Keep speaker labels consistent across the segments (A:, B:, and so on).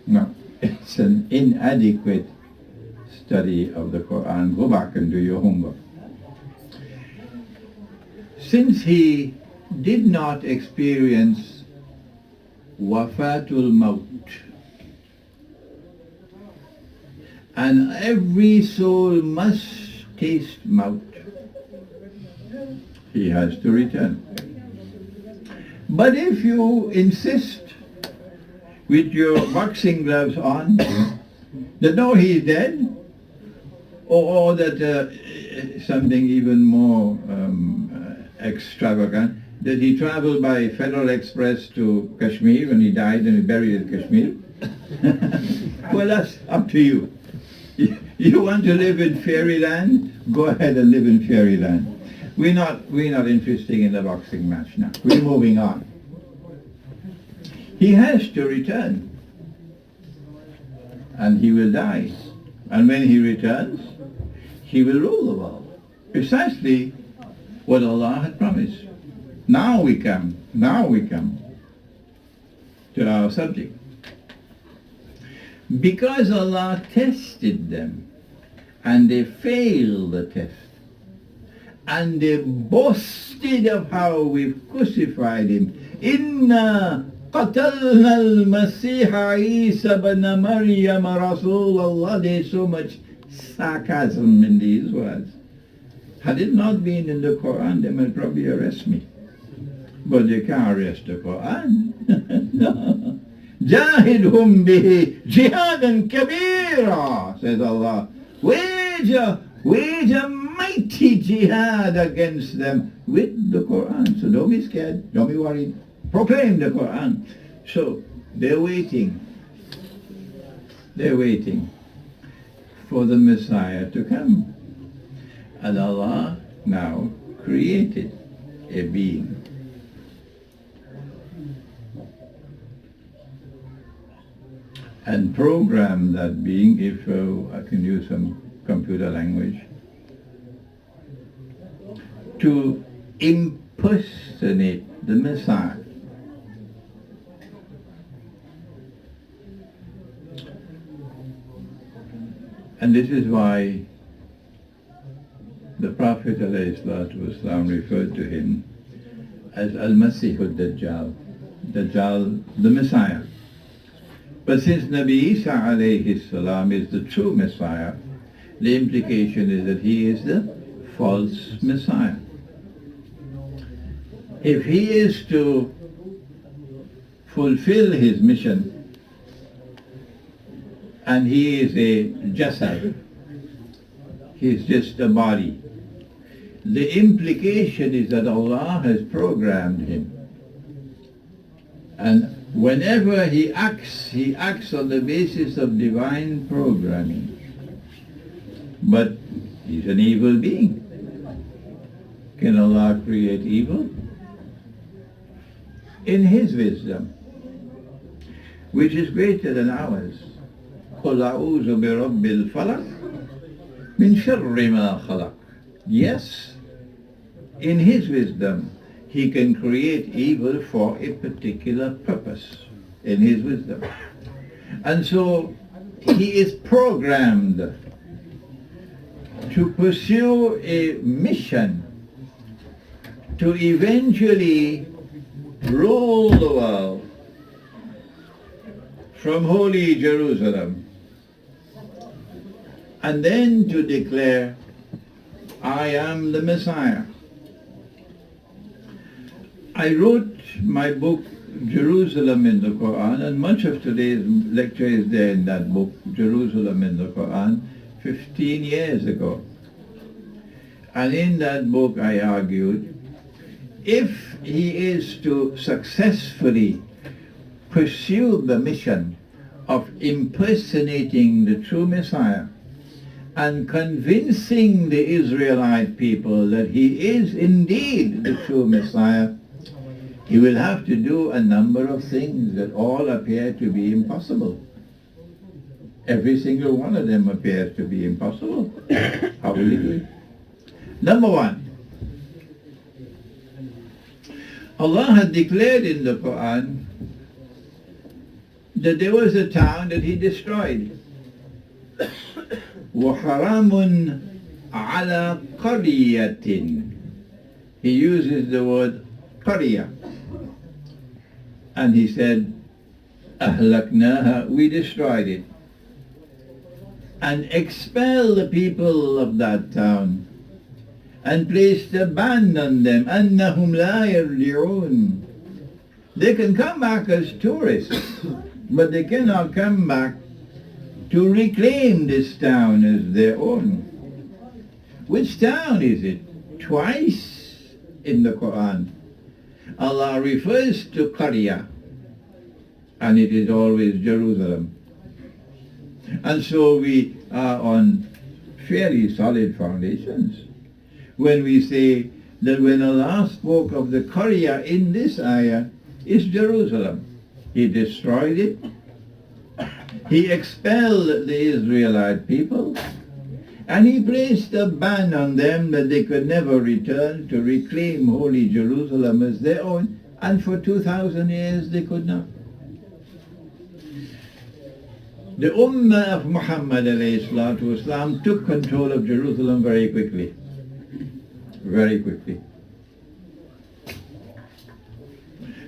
A: No, it's an inadequate study of the Quran. Go back and do your homework. Since he did not experience wafatul maut, and every soul must taste maut, he has to return. But if you insist with your boxing gloves on that no, he's dead, or that something even more extravagant, that he traveled by Federal Express to Kashmir and he died and he buried in Kashmir, well, that's up to you. You want to live in fairyland? Go ahead and live in fairyland. We're not interested in the boxing match now. We're moving on. He has to return. And he will die. And when he returns, he will rule the world. Precisely what Allah had promised. Now we come to our subject. Because Allah tested them, and they failed the test, and they boasted of how we've crucified him. Inna qatalna al-Masiha Isa ibn Maryam Rasulullah. There's so much sarcasm in these words. Had it not been in the Quran, they might probably arrest me. But they can't arrest the Quran. No. Jahidhum bihi jihadan kabira, says Allah. Wage a mighty jihad against them with the Quran. So don't be scared, don't be worried. Proclaim the Quran. So they're waiting for the Messiah to come. And Allah now created a being. And programmed that being, if I can use some computer language, to impersonate the Messiah. And this is why the Prophet ﷺ referred to him as Al-Masih al-Dajjal, Dajjal, the Messiah. But since Nabi Isa alayhi salam is the true Messiah, the implication is that he is the false Messiah. If he is to fulfill his mission, and he is a jasad, he is just a body, the implication is that Allah has programmed him. And whenever he acts on the basis of divine programming. But he's an evil being. Can Allah create evil? In his wisdom, which is greater than ours. قُلْ أَعُوذُ بِرَبِّ الْفَلَقِ مِنْ شَرِّ مَا خَلَقَ. Yes, in his wisdom, he can create evil for a particular purpose, in his wisdom. And so he is programmed to pursue a mission to eventually rule the world from holy Jerusalem, and then to declare, I am the Messiah. I wrote my book, Jerusalem in the Quran, and much of today's lecture is there in that book, Jerusalem in the Quran, 15 years ago. And in that book I argued, if he is to successfully pursue the mission of impersonating the true Messiah and convincing the Israelite people that he is indeed the true Messiah, he will have to do a number of things that all appear to be impossible. Every single one of them appears to be impossible. How will he do it? Number one, Allah had declared in the Quran that there was a town that he destroyed. وَحَرَامٌ عَلَى قَرْيَةٍ. He uses the word qarya. And he said, أَهْلَكْنَاهَا, we destroyed it. And expelled the people of that town. And placed a ban on them. أَنَّهُمْ لَا يَرْجِعُونَ. They can come back as tourists, but they cannot come back to reclaim this town as their own. Which town is it? Twice in the Quran, Allah refers to Qarya, and it is always Jerusalem. And so we are on fairly solid foundations when we say that when Allah spoke of the Qarya in this ayah, it's Jerusalem. He destroyed it. He expelled the Israelite people, and he placed a ban on them that they could never return to reclaim holy Jerusalem as their own, and for 2,000 years they could not. The Ummah of Muhammad ﷺ took control of Jerusalem very quickly. Very quickly.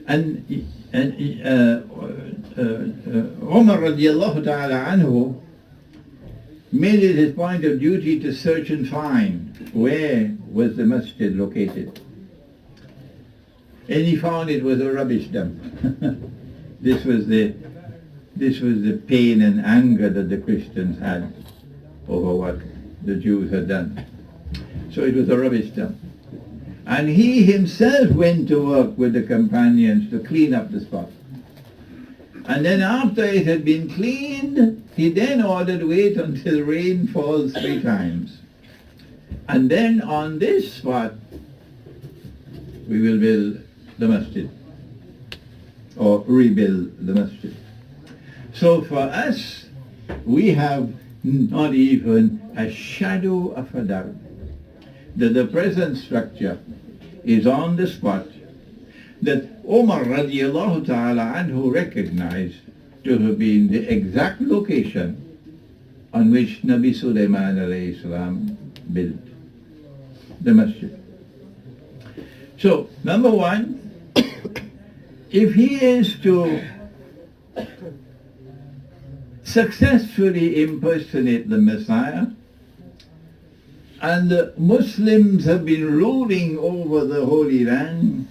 A: And Umar radiallahu ta'ala anhu made it his point of duty to search and find where was the masjid located. And he found it was a rubbish dump. This was the pain and anger that the Christians had over what the Jews had done. So it was a rubbish dump. And he himself went to work with the companions to clean up the spot. And then after it had been cleaned, he then ordered, wait until rain falls 3 times. And then on this spot, we will build the masjid, or rebuild the masjid. So for us, we have not even a shadow of a doubt that the present structure is on the spot that Umar radiallahu ta'ala anhu recognized to have been the exact location on which Nabi Sulaiman alayhi salam built the masjid. So, number one, if he is to successfully impersonate the Messiah, and the Muslims have been ruling over the Holy Land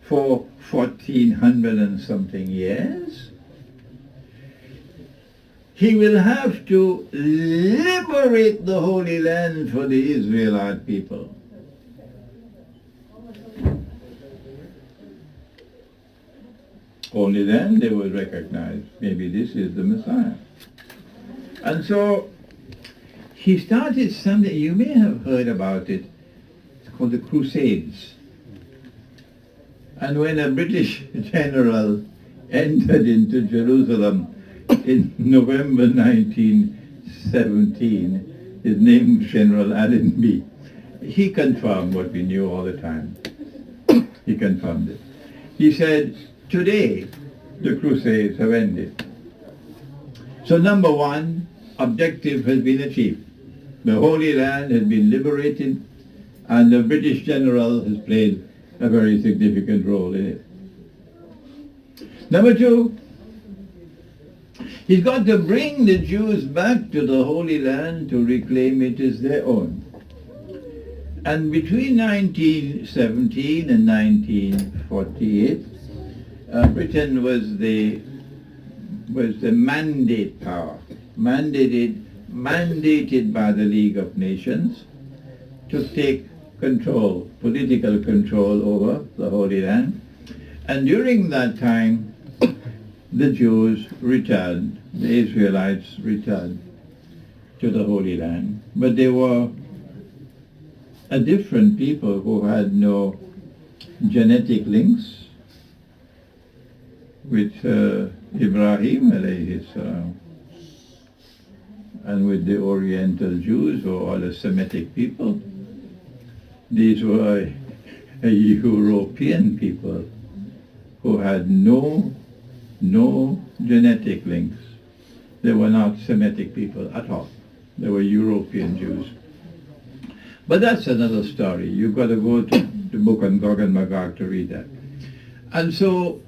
A: for 1400 and something years, he will have to liberate the Holy Land for the Israelite people. Only then they will recognize maybe this is the Messiah. And so he started something, you may have heard about it, it's called the Crusades. And when a British general entered into Jerusalem in November 1917, his name was General Allenby, he confirmed what we knew all the time. He confirmed it. He said, today the Crusades have ended. So number one, objective has been achieved. The Holy Land has been liberated, and the British general has played a very significant role in it. Number two, he's got to bring the Jews back to the Holy Land to reclaim it as their own. And between 1917 and 1948, Britain was the mandate power, mandated by the League of Nations to take control, political control over the Holy Land. And during that time, the Jews returned, the Israelites returned to the Holy Land. But they were a different people who had no genetic links with Ibrahim alayhi salam, and with the Oriental Jews or other Semitic people. These were European people who had no no genetic links. They were not Semitic people at all. They were European Jews. But that's another story. You've got to go to the book on Gog and Magog to read that. And so,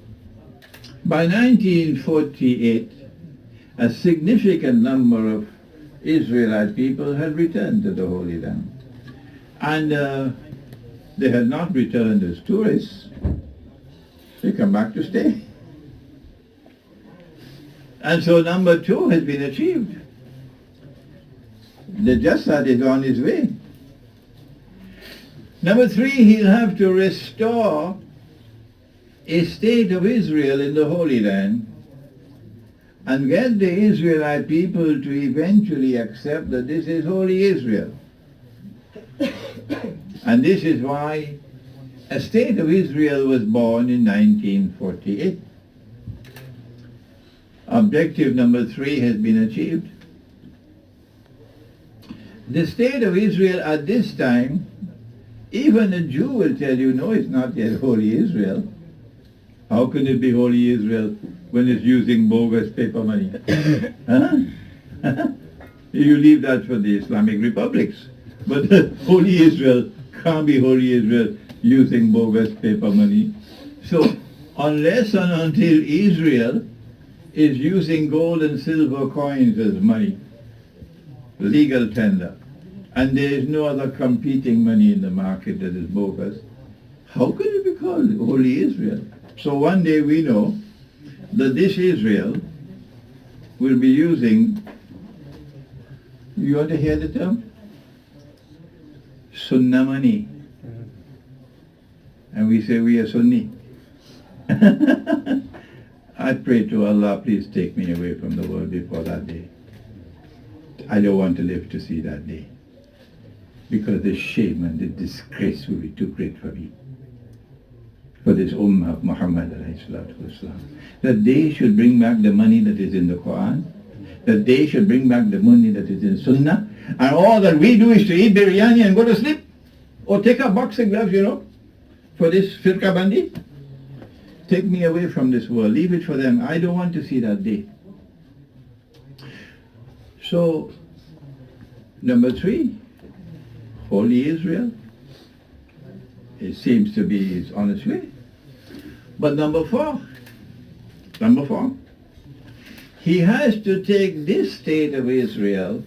A: by 1948, a significant number of Israelite people had returned to the Holy Land. And they had not returned as tourists. They come back to stay. And so number 2 has been achieved. The Jassad is on his way. Number 3, he'll have to restore a state of Israel in the Holy Land and get the Israelite people to eventually accept that this is Holy Israel. And this is why a state of Israel was born in 1948. Objective number 3 has been achieved. The state of Israel at this time, even a Jew will tell you, no, it's not yet Holy Israel. How can it be Holy Israel when it's using bogus paper money? Huh? You leave that for the Islamic republics. But Holy Israel can't be Holy Israel using bogus paper money. So unless and until Israel is using gold and silver coins as money, legal tender, and there is no other competing money in the market that is bogus, how can it be called Holy Israel? So one day we know that this Israel will be using, you want to hear the term? Sunnah money. And we say we are Sunni. I pray to Allah, please take me away from the world before that day. I don't want to live to see that day, because the shame and the disgrace will be too great for me, for this Ummah of Muhammad ﷺ. That they should bring back the money that is in the Quran, that they should bring back the money that is in Sunnah, and all that we do is to eat biryani and go to sleep, or take up boxing gloves, for this firqa bandi. Take me away from this world, leave it for them. I don't want to see that day. So, number 3, Holy Israel, it seems to be his honest way. But number 4, he has to take this state of Israel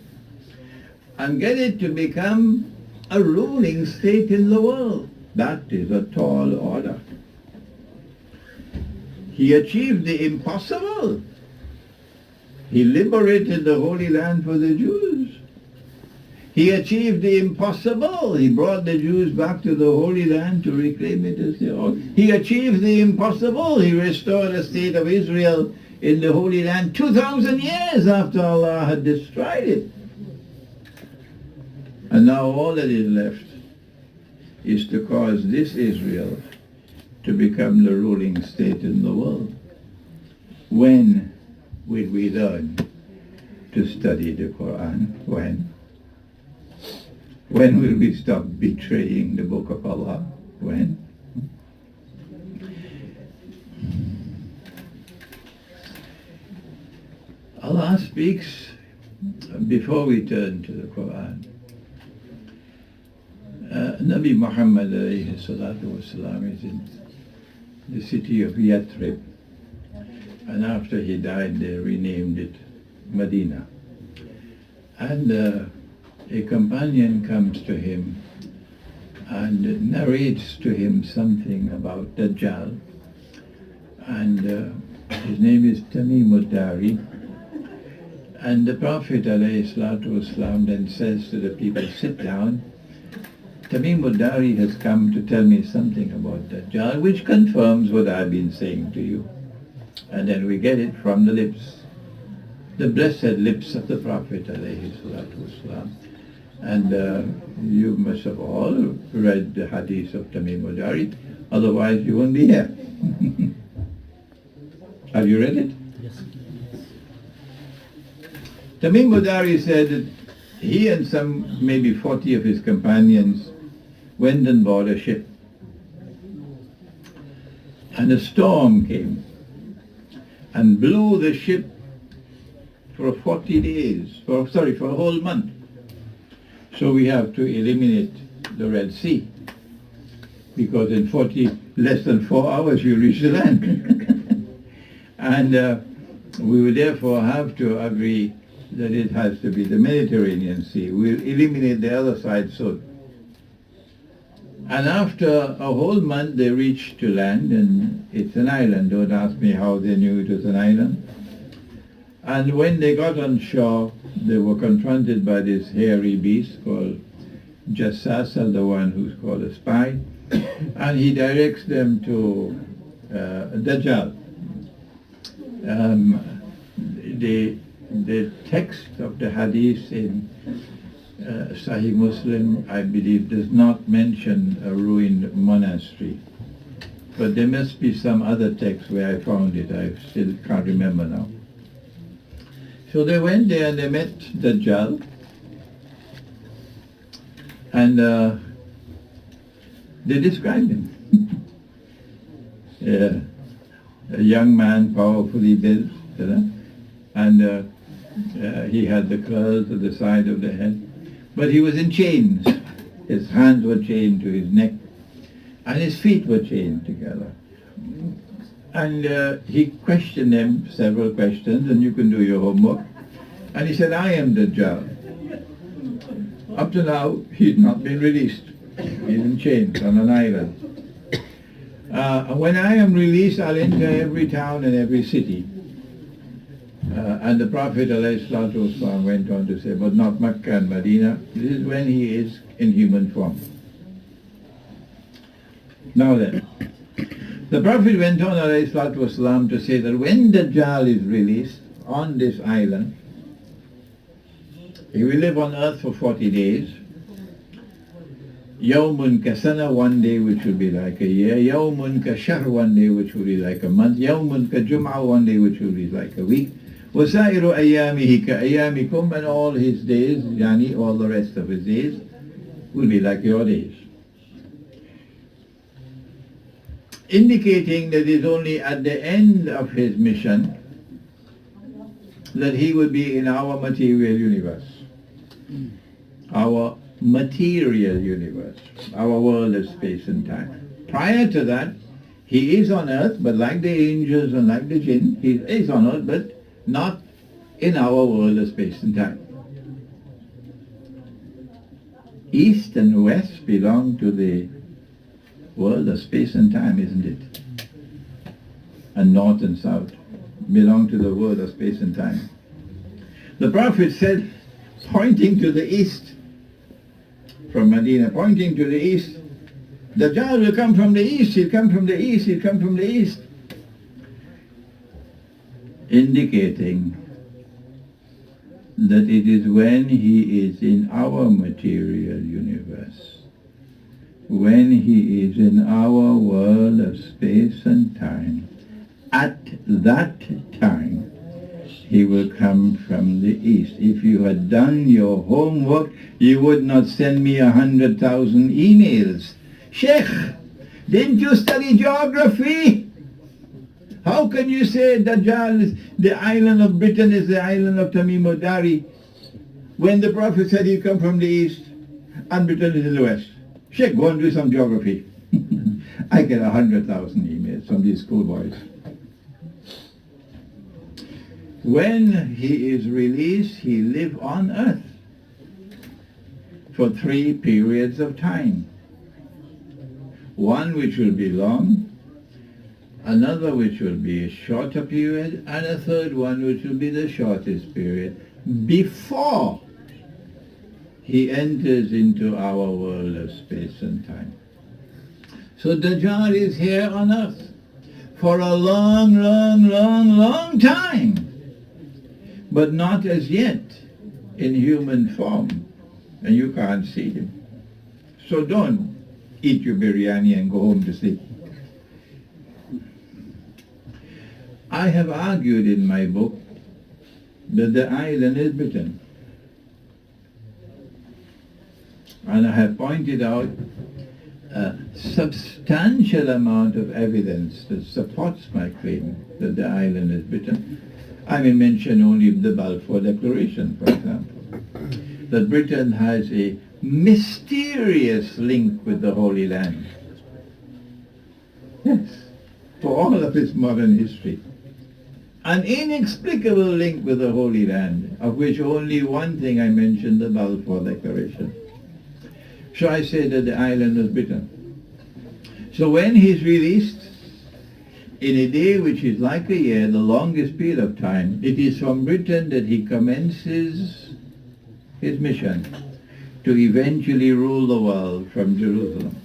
A: and get it to become a ruling state in the world. That is a tall order. He achieved the impossible. He liberated the Holy Land for the Jews. He achieved the impossible. He brought the Jews back to the Holy Land to reclaim it as their own. He achieved the impossible. He restored a state of Israel in the Holy Land 2,000 years after Allah had destroyed it. And now all that is left is to cause this Israel to become the ruling state in the world. When will we learn to study the Quran? When? When will we stop betraying the Book of Allah? When? Allah speaks, before we turn to the Quran, Nabi Muhammad alayhi salatu wasalam is in the city of Yathrib, and after he died they renamed it Medina. And a companion comes to him and narrates to him something about Dajjal, and his name is Tamim ad-Dari. And the Prophet ﷺ then says to the people, sit down. Tamim ad-Dari has come to tell me something about Dajjal, which confirms what I've been saying to you. And then we get it from the lips, the blessed lips of the Prophet ﷺ. And you must have all read the hadith of Tamim ad-Dari, otherwise you won't be here. Have you read it?
B: Yes.
A: Tamim ad-Dari said that he and some maybe 40 of his companions went on board a ship, and a storm came, and blew the ship for 40 days, for a whole month. So we have to eliminate the Red Sea, because in less than 4 hours you reach the land. And we will therefore have to agree that it has to be the Mediterranean Sea. We'll eliminate the other side soon. And after a whole month they reached to land, and it's an island. Don't ask me how they knew it was an island. And when they got on shore, they were confronted by this hairy beast called Jassasa, the one who's called a spy, and he directs them to Dajjal. The text of the hadith in Sahih Muslim, I believe, does not mention a ruined monastery. But there must be some other text where I found it. I still can't remember now. So they went there and they met Dajjal. And they described him. Yeah. A young man, powerfully built, and he had the curls at the side of the head. But he was in chains. His hands were chained to his neck, and his feet were chained together. And he questioned them several questions, and you can do your homework. And he said, I am Dajjal. Up to now, he'd not been released. He's in chains on an island. When I am released, I'll enter every town and every city. And the Prophet ﷺ went on to say, but not Mecca and Medina. This is when he is in human form. Now then, the Prophet went on ﷺ to say that when Dajjal is released on this island, he will live on earth for 40 days. Yawmun kasana, one day which will be like a year. Yawmun kashahr, one day which will be like a month. Yawmun kajum'ah, one day which will be like a week. Wasairu ayyamihi ka ayyamikum, and all his days, yani all the rest of his days, will be like your days. Indicating that it is only at the end of his mission that he will be in our material universe. Our material universe, our world of space and time. Prior to that, he is on earth, but like the angels and like the jinn, he is on earth, but not in our world of space and time. East and west belong to the world of space and time, isn't it? And north and south belong to the world of space and time. The Prophet said, pointing to the east, from Medina, pointing to the east, Dajjal will come from the east, he'll come from the east, he'll come from the east. Indicating that it is when he is in our material universe, when he is in our world of space and time, at that time he will come from the east. If you had done your homework, you would not send me 100,000 emails. Sheikh, didn't you study geography? How can you say Dajjal is the island of Britain is the island of Tamim Dari when the Prophet said he'd come from the east and Britain is in the west? Sheikh, go and do some geography. I get 100,000 emails from these schoolboys. When he is released, he lives on earth for 3 periods of time. One which will be long, another which will be a shorter period, and a third one which will be the shortest period before he enters into our world of space and time. So Dajjal is here on earth for a long, long, long, long time, but not as yet in human form, and you can't see him. So don't eat your biryani and go home to sleep. I have argued in my book that the island is Britain. And I have pointed out a substantial amount of evidence that supports my claim that the island is Britain. I may mention only the Balfour Declaration, for example, that Britain has a mysterious link with the Holy Land. Yes, for all of its modern history. An inexplicable link with the Holy Land, of which only one thing I mentioned, the Balfour Declaration. So I say that the island is Britain. So when he's released, in a day which is like a year, the longest period of time, it is from Britain that he commences his mission to eventually rule the world from Jerusalem.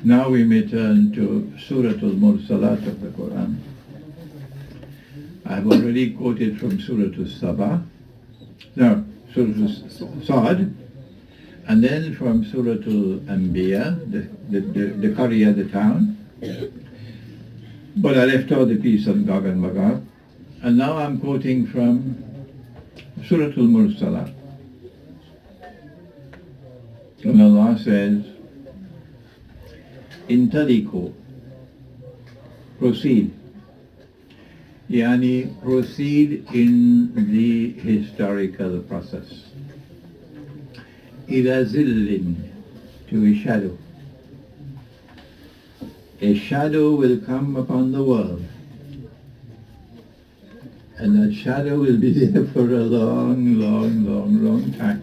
A: Now we may turn to Surah Al-Mursalat of the Quran. I've already quoted from Surah Al-Sabah, no, Surah Al-Sad, and then from Surah Al-Anbiya, the Qaryah, the town. But I left out the piece on Gog and Magog. And now I'm quoting from Surah Al-Mursalat. And Allah says, Intaliku, proceed. Yani proceed in the historical process. Ila zillin, to a shadow. A shadow will come upon the world. And that shadow will be there for a long time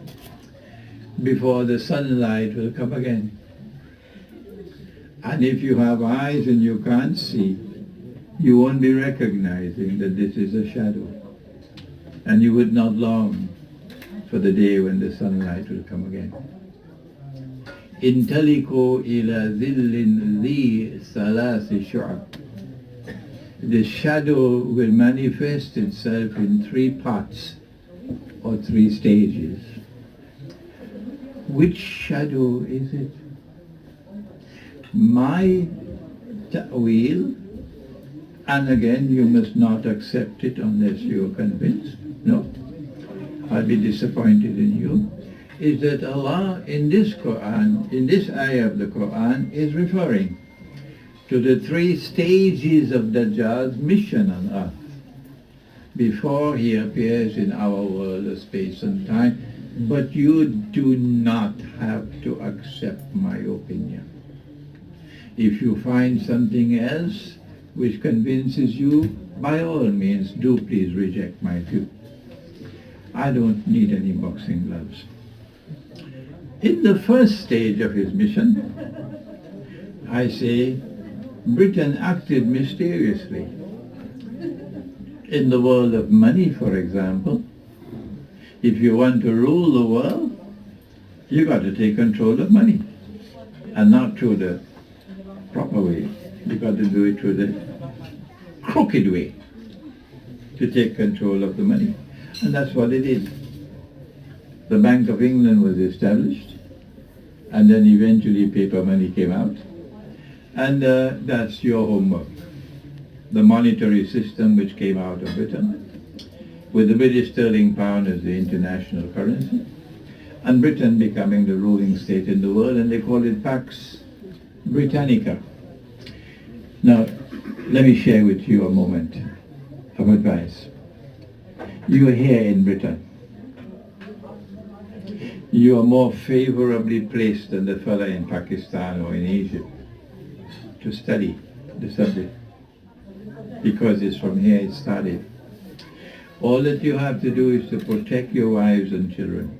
A: before the sunlight will come again. And if you have eyes and you can't see, you won't be recognizing that this is a shadow. And you would not long for the day when the sunlight will come again. Intaliku ila zillin li salasi shu'ab. The shadow will manifest itself in 3 parts or 3 stages. Which shadow is it? My ta'wil, and again you must not accept it unless you are convinced. No, I'll be disappointed in you. Is that Allah in this Quran, in this ayah of the Quran, is referring to the 3 stages of Dajjal's mission on earth before he appears in our world of space and time. But you do not have to accept my opinion. If you find something else which convinces you, by all means, do please reject my view. I don't need any boxing gloves. In the first stage of his mission, I say, Britain acted mysteriously. In the world of money, for example, if you want to rule the world, you got to take control of money, and not through the proper way. You got to do it through the crooked way to take control of the money. And that's what it is. The Bank of England was established, and then eventually paper money came out. And that's your homework. The monetary system which came out of Britain, with the British sterling pound as the international currency, and Britain becoming the ruling state in the world, and they call it Pax Britannica. Now, let me share with you a moment of advice. You are here in Britain. You are more favorably placed than the fellow in Pakistan or in Egypt to study the subject, because it's from here it started. All that you have to do is to protect your wives and children.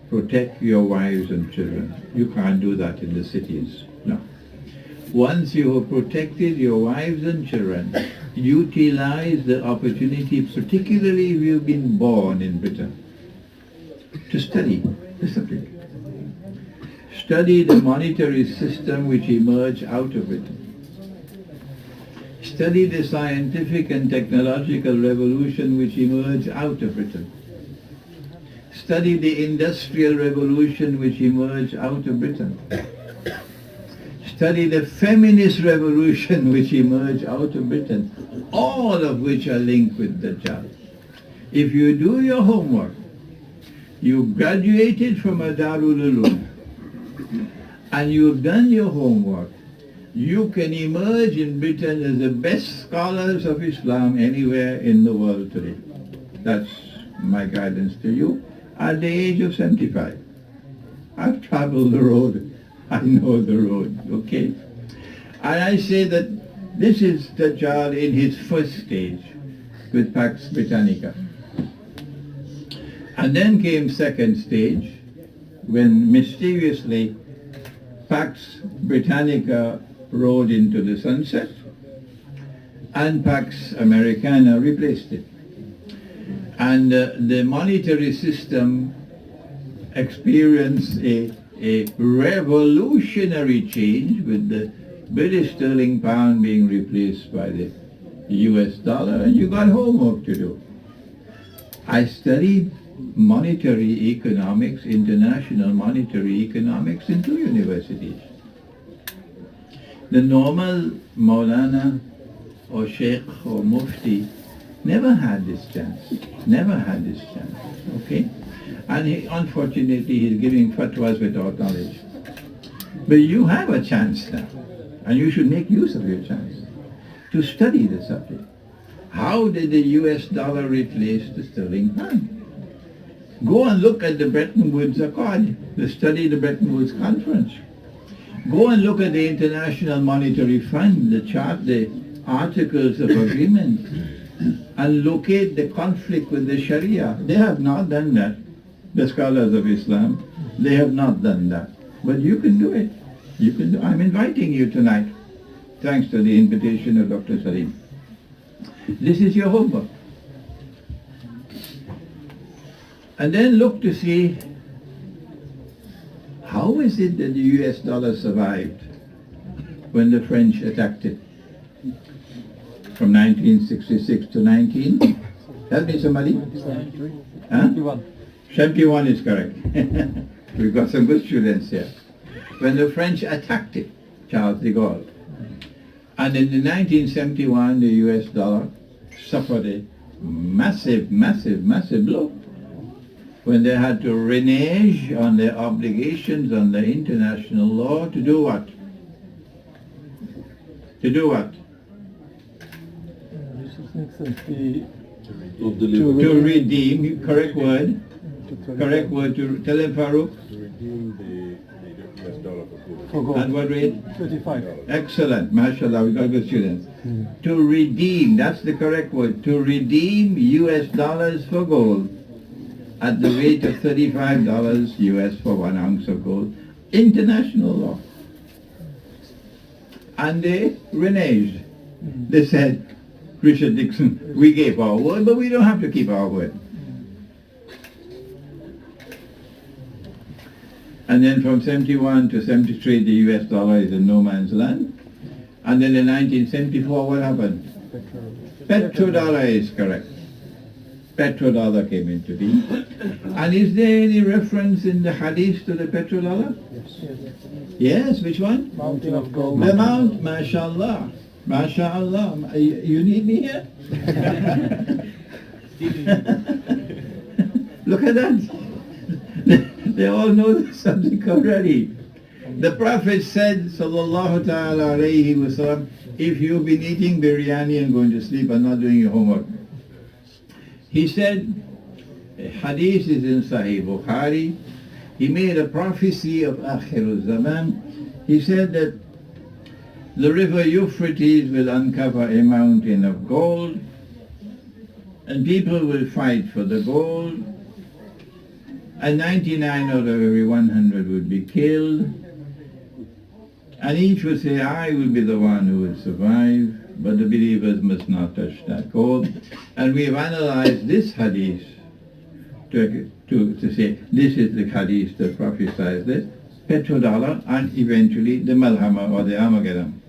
A: Protect your wives and children. You can't do that in the cities. No. Once you have protected your wives and children, utilize the opportunity, particularly if you've been born in Britain, to study the subject. Study the monetary system which emerged out of it. Study the scientific and technological revolution which emerged out of Britain. Study the industrial revolution which emerged out of Britain. Study the feminist revolution which emerged out of Britain, all of which are linked with Dajjal. If you do your homework, you graduated from a Darul Uloom, and you've done your homework, you can emerge in Britain as the best scholars of Islam anywhere in the world today. That's my guidance to you at the age of 75. I've traveled the road. I know the road, okay? And I say that this is Dajjal in his first stage with Pax Britannica. And then came second stage when mysteriously Pax Britannica rode into the sunset and Pax Americana replaced it. And the monetary system experienced a revolutionary change with the British sterling pound being replaced by the US dollar, and you got homework to do. I studied monetary economics, international monetary economics in 2 universities. The normal Maulana or Sheikh or Mufti never had this chance, okay? And unfortunately, he's giving fatwas without knowledge. But you have a chance now, and you should make use of your chance to study the subject. How did the US dollar replace the sterling pound? Go and look at the Bretton Woods Accord, study the Bretton Woods Conference. Go and look at the International Monetary Fund, the Articles of Agreement, and locate the conflict with the Sharia. They have not done that. The scholars of Islam, they have not done that. But you can do it. You can do. I'm inviting you tonight, thanks to the invitation of Dr. Salim. This is your homework. And then look to see how is it that the US dollar survived when the French attacked it from 1966 to 19? Help me somebody? 71. 71 is correct. We've got some good students here. When the French attacked it, Charles de Gaulle. And in 1971, the US dollar suffered a massive blow when they had to renege on their obligations under international law to do what? To do what? To redeem, correct word. Correct word, to tell him, Farouk.
B: To redeem the US dollar for
A: gold. At what rate?
B: 35.
A: Excellent, mashallah, we got good students. To redeem, that's the correct word. To redeem US dollars for gold at the rate of $35 US for 1 ounce of gold. International law. And they reneged. They said, Richard Nixon, we gave our word, but we don't have to keep our word. And then from 71 to 73, the US dollar is in no man's land. And then in 1974, what happened? Petrodollar is correct. Petrodollar came into being. And is there any reference in the hadith to the petrodollar?
C: Yes.
A: Yes, which one?
C: Mountain of gold.
A: The mount, mashallah. Mashallah. You need me here? Look at that. They all know the subject already. The Prophet said, sallallahu ta'ala alayhi wa sallam, if you've been eating biryani and going to sleep and not doing your homework. He said, hadith is in Sahih Bukhari, he made a prophecy of Akhirul Zaman. He said that the river Euphrates will uncover a mountain of gold, and people will fight for the gold, and 99 out of every 100 would be killed, and each would say, I will be the one who will survive, but the believers must not touch that gold. And we've analyzed this hadith to say, this is the hadith that prophesies this, petrodollar, and eventually the Malhama or the Armageddon.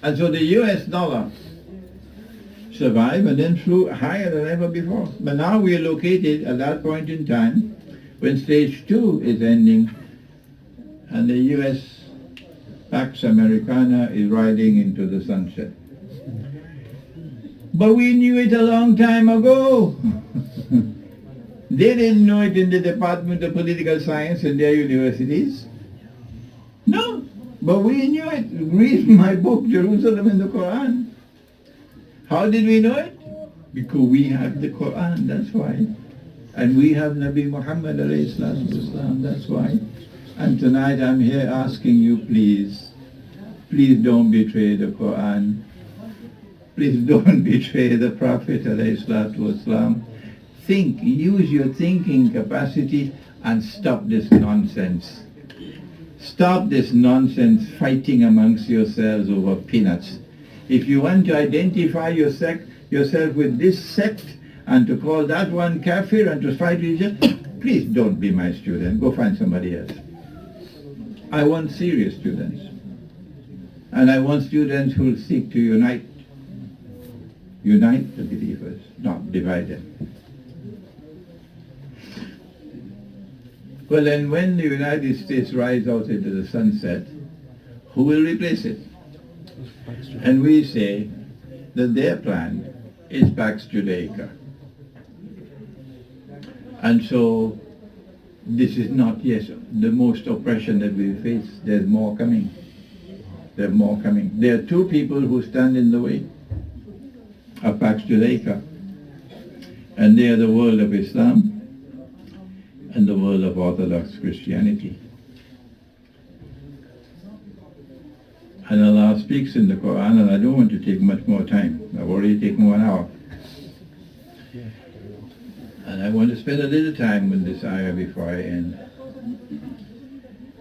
A: And so the US dollar survived and then flew higher than ever before. But now we are located at that point in time when stage 2 is ending and the US Pax Americana is riding into the sunset. But we knew it a long time ago. They didn't know it in the Department of Political Science in their universities. No, But we knew it. Read my book, Jerusalem in the Quran. How did we know it? Because we have the Quran, that's why. And we have Nabi Muhammad alayhi salatu wasalam, that's why. And tonight I'm here asking you, please don't betray the Quran. Please don't betray the Prophet alayhi salatu wasalam. Think, use your thinking capacity and stop this nonsense. Stop this nonsense fighting amongst yourselves over peanuts. If you want to identify yourself with this sect and to call that one kafir and to fight with each other, please don't be my student. Go find somebody else. I want serious students. And I want students who will seek to unite. Unite the believers, not divide them. Well then, when the United States rides out into the sunset, who will replace it? And we say that their plan is Pax Judaica. And so this is not, yes, the most oppression that we face. There's more coming. There's more coming. There are two people who stand in the way of Pax Judaica. And they are the world of Islam and the world of Orthodox Christianity. And Allah speaks in the Quran, and I don't want to take much more time. I've already taken 1 hour. And I want to spend a little time with this ayah before I end.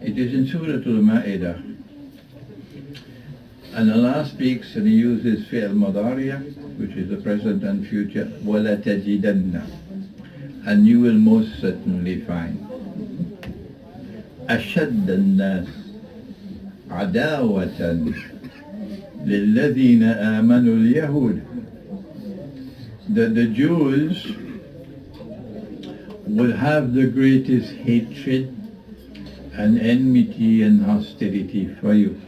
A: It is in Surah Al-Ma'idah. And Allah speaks and He uses fi'l madariya, which is the present and future, وَلَا تَجِدَنَّ. And you will most certainly find أَشَدَّ النَّاسِ عَدَاوَةً لِلَّذِينَ آمَنُوا الْيَهُودِ. That the Jews will have the greatest hatred and enmity and hostility for you.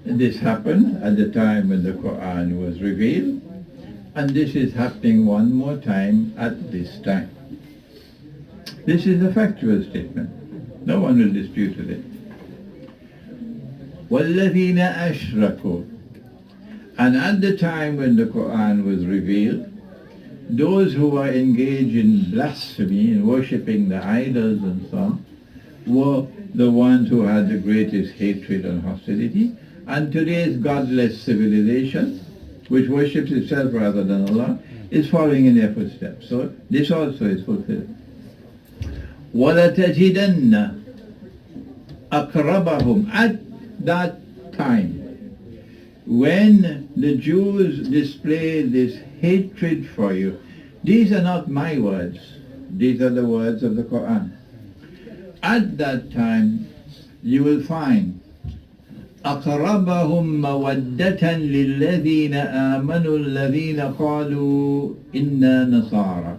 A: And this happened at the time when the Quran was revealed, and this is happening one more time at this time. This is a factual statement. No one will dispute with it. وَالَّذِينَ أَشْرَكُوا. And at the time when the Quran was revealed, those who were engaged in blasphemy and worshipping the idols and so on were the ones who had the greatest hatred and hostility. And today's godless civilization, which worships itself rather than Allah, is following in their footsteps. So this also is fulfilled. وَلَتَجِدَنَّ أَقْرَبَهُمْ. At that time, when the Jews display this hatred for you, these are not my words, these are the words of the Quran. At that time, you will find أقربهم مودة للذين آمنوا الذين قالوا إنا نصارى.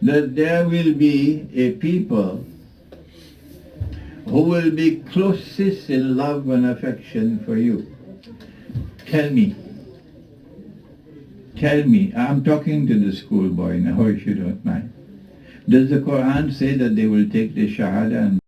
A: That there will be a people who will be closest in love and affection for you. Tell me, I'm talking to the schoolboy now, if you don't mind. Does the Quran say that they will take the Shahada and